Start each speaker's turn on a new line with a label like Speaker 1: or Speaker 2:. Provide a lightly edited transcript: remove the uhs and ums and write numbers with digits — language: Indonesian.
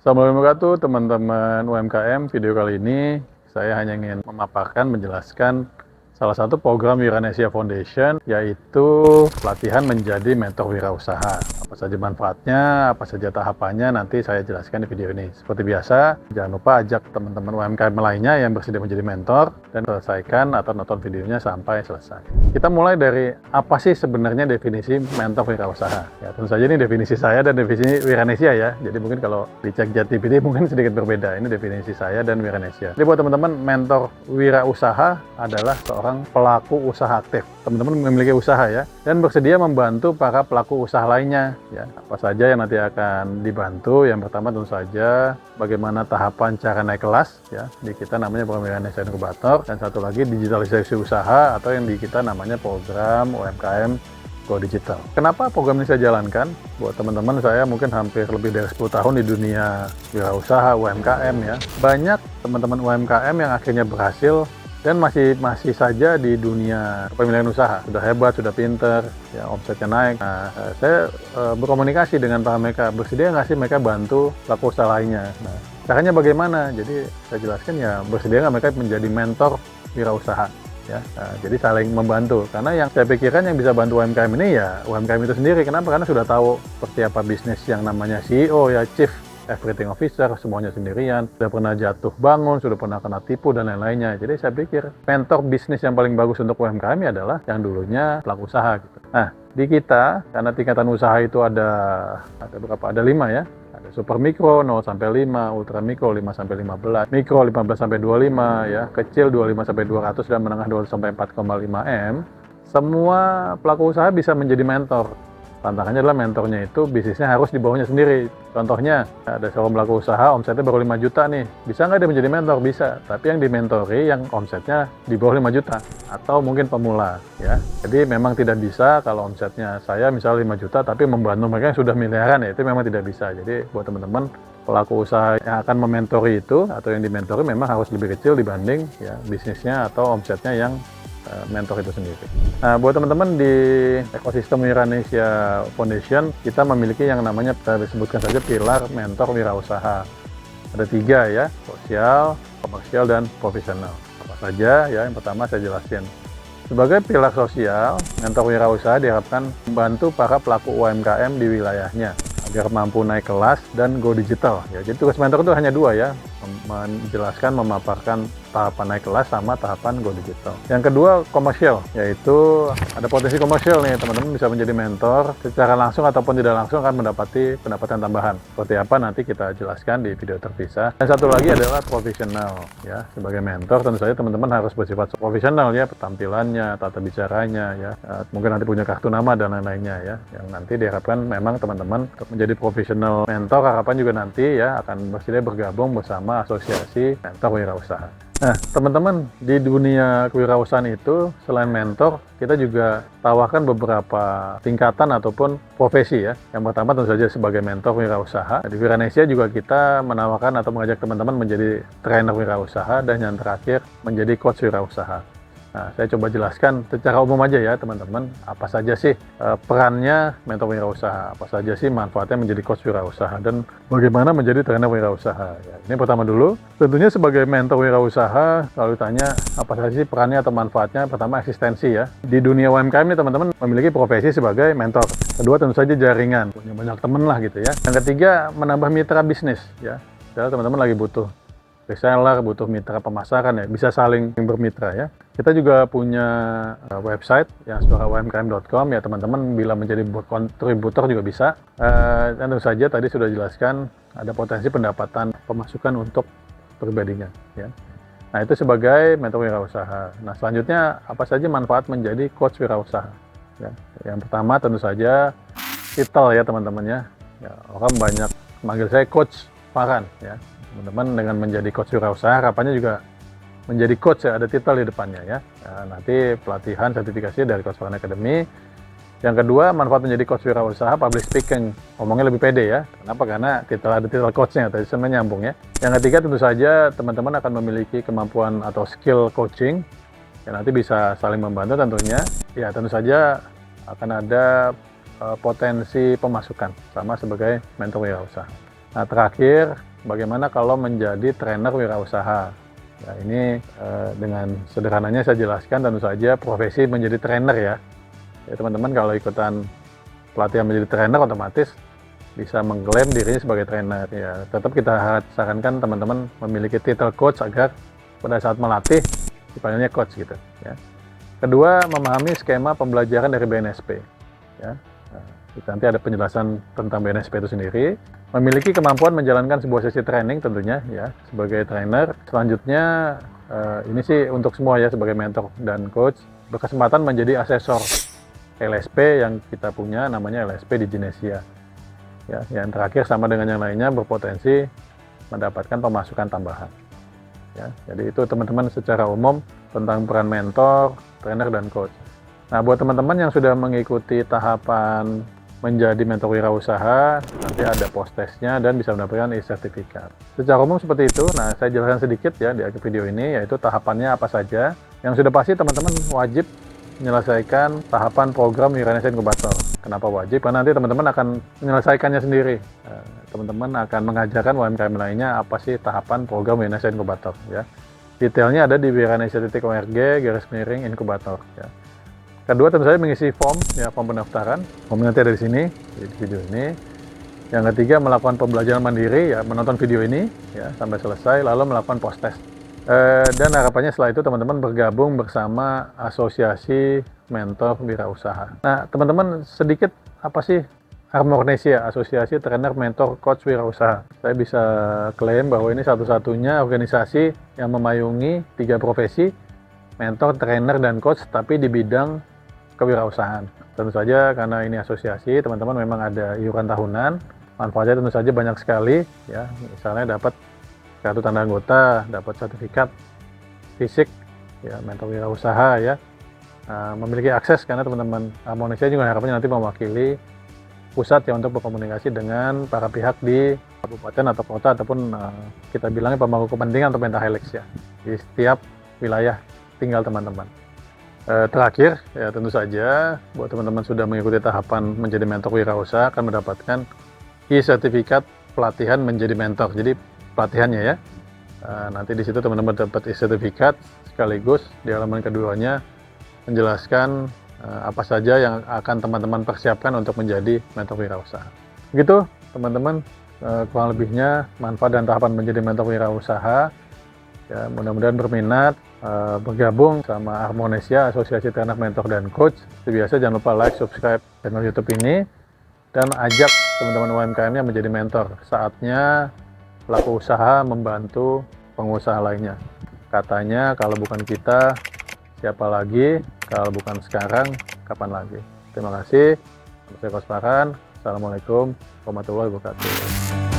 Speaker 1: Assalamualaikum warahmatullahi wabarakatuh, teman-teman UMKM. Video kali ini saya hanya ingin memaparkan, menjelaskan salah satu program Wiranesia Foundation, yaitu pelatihan menjadi mentor wirausaha. Apa saja manfaatnya, apa saja tahapannya, nanti saya jelaskan di video ini. Seperti biasa, jangan lupa ajak teman-teman UMKM lainnya yang bersedia menjadi mentor dan selesaikan atau nonton videonya sampai selesai. Kita mulai dari apa sih sebenarnya definisi mentor wirausaha. Ya, tentu saja ini definisi saya dan definisi Wiranesia ya. Jadi mungkin kalau dicek JatDPD mungkin sedikit berbeda. Ini definisi saya dan Wiranesia. Jadi buat teman-teman, mentor wirausaha adalah seorang pelaku usaha aktif. Teman-teman memiliki usaha ya, dan bersedia membantu para pelaku usaha lainnya ya. Apa saja yang nanti akan dibantu? Yang pertama tentu saja bagaimana tahapan cara naik kelas ya. Di kita namanya program Wiranesia Inkubator, dan satu lagi digitalisasi usaha atau yang di kita namanya program UMKM Go Digital. Kenapa program ini saya jalankan? Buat teman-teman, saya mungkin hampir lebih dari 10 tahun di dunia wirausaha UMKM ya. Banyak teman-teman UMKM yang akhirnya berhasil dan masih saja di dunia kepemilikan usaha. Sudah hebat, sudah pinter, ya omsetnya naik. Nah, saya berkomunikasi dengan para mereka, bersedia nggak sih mereka bantu pelaku usaha lainnya. Nah, caranya bagaimana? Jadi saya jelaskan ya, bersedia nggak mereka menjadi mentor wirausaha. Ya, jadi saling membantu, karena yang saya pikirkan yang bisa bantu UMKM ini ya UMKM itu sendiri. Kenapa? Karena sudah tahu seperti apa bisnis yang namanya CEO ya, Chief Everything Officer, semuanya sendirian, sudah pernah jatuh bangun, sudah pernah kena tipu dan lain-lainnya. Jadi saya pikir mentor bisnis yang paling bagus untuk UMKM adalah yang dulunya pelaku usaha gitu. Nah, di kita karena tingkatan usaha itu ada berapa? Ada 5 ya. Super mikro 0 sampai 5, ultra mikro 5 sampai 15, mikro 15 sampai 25 ya, kecil 25 sampai 200 dan menengah 200 sampai 4,5 M. Semua pelaku usaha bisa menjadi mentor. Tantangannya adalah mentornya itu bisnisnya harus di bawahnya sendiri. Contohnya, ada seorang pelaku usaha omsetnya baru 5 juta nih. Bisa nggak dia menjadi mentor? Bisa. Tapi yang dimentori yang omsetnya di bawah 5 juta. Atau mungkin pemula. Ya. Jadi memang tidak bisa kalau omsetnya saya misalnya 5 juta, tapi membantu mereka yang sudah miliaran ya. Itu memang tidak bisa. Jadi buat teman-teman, pelaku usaha yang akan mementori itu atau yang dimentori memang harus lebih kecil dibanding ya bisnisnya atau omsetnya yang mentor itu sendiri. Nah, buat teman-teman di ekosistem Wiranesia Foundation, kita memiliki yang namanya, kita disebutkan saja pilar mentor wirausaha. Ada 3 ya, sosial, komersial, dan profesional. Apa saja ya, yang pertama saya jelaskan. Sebagai pilar sosial, mentor wirausaha diharapkan membantu para pelaku UMKM di wilayahnya agar mampu naik kelas dan go digital. Ya, jadi tugas mentor itu hanya 2 ya, menjelaskan, memaparkan tahapan naik kelas sama tahapan go digital. Yang kedua, komersial, yaitu ada potensi komersial nih, teman-teman bisa menjadi mentor secara langsung ataupun tidak langsung akan mendapati pendapatan tambahan. Seperti apa nanti kita jelaskan di video terpisah. Dan satu lagi adalah profesional ya. Sebagai mentor tentu saja teman-teman harus bersifat profesional ya, tampilannya, tata bicaranya ya. Mungkin nanti punya kartu nama dan lain-lainnya ya. Yang nanti diharapkan memang teman-teman untuk menjadi profesional mentor, harapan juga nanti ya akan bersedia bergabung bersama asosiasi mentor wirausaha. Nah, teman-teman, di dunia kewirausahaan itu selain mentor, kita juga tawarkan beberapa tingkatan ataupun profesi ya. Yang pertama tentu saja sebagai mentor wirausaha. Di Wiranesia juga kita menawarkan atau mengajak teman-teman menjadi trainer wirausaha, dan yang terakhir menjadi coach wirausaha. Nah, saya coba jelaskan secara umum aja ya teman-teman, apa saja sih perannya mentor wirausaha, apa saja sih manfaatnya menjadi coach wirausaha, dan bagaimana menjadi trainer wirausaha. Ya, ini pertama dulu, tentunya sebagai mentor wirausaha, kalau ditanya apa saja sih perannya atau manfaatnya, pertama eksistensi ya. Di dunia UMKM ini teman-teman memiliki profesi sebagai mentor. Kedua tentu saja jaringan, punya banyak teman lah gitu ya. Yang ketiga, menambah mitra bisnis ya. Jadi teman-teman lagi butuh reseller, butuh mitra pemasaran ya, bisa saling bermitra ya. Kita juga punya website yang suaraumkm.com ya teman-teman, bila menjadi kontributor juga bisa. Dan tentu saja tadi sudah jelaskan ada potensi pendapatan pemasukan untuk pribadinya ya. Nah, itu sebagai mentor wirausaha. Nah, selanjutnya apa saja manfaat menjadi coach wirausaha ya. Yang pertama tentu saja titel ya teman-teman ya. Orang banyak manggil saya Coach Farhan ya. Teman-teman dengan menjadi coach wirausaha, harapannya juga menjadi coach ya, ada titel di depannya ya. Nanti pelatihan sertifikasi dari Coach Farhan Academy. Yang kedua, manfaat menjadi coach wirausaha, public speaking, ngomongnya lebih pede ya. Kenapa? Karena ada titel coachnya, tadi sebenarnya nyambung ya. Yang ketiga, tentu saja teman-teman akan memiliki kemampuan atau skill coaching yang nanti bisa saling membantu tentunya. Ya, tentu saja akan ada potensi pemasukan sama sebagai mentor wirausaha. Nah, terakhir bagaimana kalau menjadi trainer wirausaha. Ya, ini dengan sederhananya saya jelaskan, tentu saja profesi menjadi trainer ya. Ya teman-teman kalau ikutan pelatihan menjadi trainer otomatis bisa mengklaim dirinya sebagai trainer ya. Tetap kita sarankan teman-teman memiliki titel coach agar pada saat melatih dipanggilnya coach gitu ya. Kedua, memahami skema pembelajaran dari BNSP ya. Nanti ada penjelasan tentang BNSP itu sendiri. Memiliki kemampuan menjalankan sebuah sesi training tentunya ya sebagai trainer. Selanjutnya ini sih untuk semua ya sebagai mentor dan coach, berkesempatan menjadi asesor LSP yang kita punya namanya LSP di Genesia. Ya, yang terakhir sama dengan yang lainnya berpotensi mendapatkan pemasukan tambahan. Ya, jadi itu teman-teman secara umum tentang peran mentor, trainer dan coach. Nah, buat teman-teman yang sudah mengikuti tahapan menjadi mentor wirausaha, nanti ada post testnya dan bisa mendapatkan e-sertifikat. Secara umum seperti itu. Nah, saya jelaskan sedikit ya di akhir video ini, yaitu tahapannya apa saja. Yang sudah pasti teman-teman wajib menyelesaikan tahapan program Wirausaha Inkubator. Kenapa wajib? Karena nanti teman-teman akan menyelesaikannya sendiri. Teman-teman akan mengajarkan UMKM lainnya apa sih tahapan program Wirausaha Inkubator. Ya. Detailnya ada di wirausaha.org/inkubator. Ya. Kedua tentu saja mengisi form, ya form pendaftaran. Formnya nanti ada di sini, di video ini. Yang ketiga melakukan pembelajaran mandiri, ya menonton video ini ya sampai selesai, lalu melakukan post test. Dan harapannya setelah itu teman-teman bergabung bersama Asosiasi Mentor Wirausaha. Nah teman-teman sedikit apa sih Armornesia, Asosiasi Trainer Mentor Coach Wirausaha. Saya bisa klaim bahwa ini satu-satunya organisasi yang memayungi 3 profesi, mentor, trainer, dan coach, tapi di bidang kewirausahaan. Tentu saja karena ini asosiasi, teman-teman memang ada iuran tahunan, manfaatnya tentu saja banyak sekali, ya misalnya dapat kartu tanda anggota, dapat sertifikat fisik, ya mentor wirausaha ya, memiliki akses karena teman-teman Armornesia juga harapannya nanti mewakili pusat ya untuk berkomunikasi dengan para pihak di kabupaten atau kota ataupun kita bilangnya pemangku kepentingan atau pentahelix ya di setiap wilayah tinggal teman-teman. Terakhir ya tentu saja buat teman-teman sudah mengikuti tahapan menjadi mentor wirausaha akan mendapatkan e-sertifikat pelatihan menjadi mentor. Jadi pelatihannya ya. Nanti di situ teman-teman dapat e-sertifikat sekaligus di halaman keduanya menjelaskan apa saja yang akan teman-teman persiapkan untuk menjadi mentor wirausaha. Begitu teman-teman, kurang lebihnya manfaat dan tahapan menjadi mentor wirausaha. Ya, mudah-mudahan berminat bergabung sama Armornesia, Asosiasi Trainer Mentor dan Coach. Seperti biasa jangan lupa like, subscribe channel YouTube ini dan ajak teman-teman UMKM-nya menjadi mentor. Saatnya pelaku usaha membantu pengusaha lainnya. Katanya kalau bukan kita, siapa lagi? Kalau bukan sekarang, kapan lagi? Terima kasih. Saya Kosparan. Assalamualaikum warahmatullahi wabarakatuh.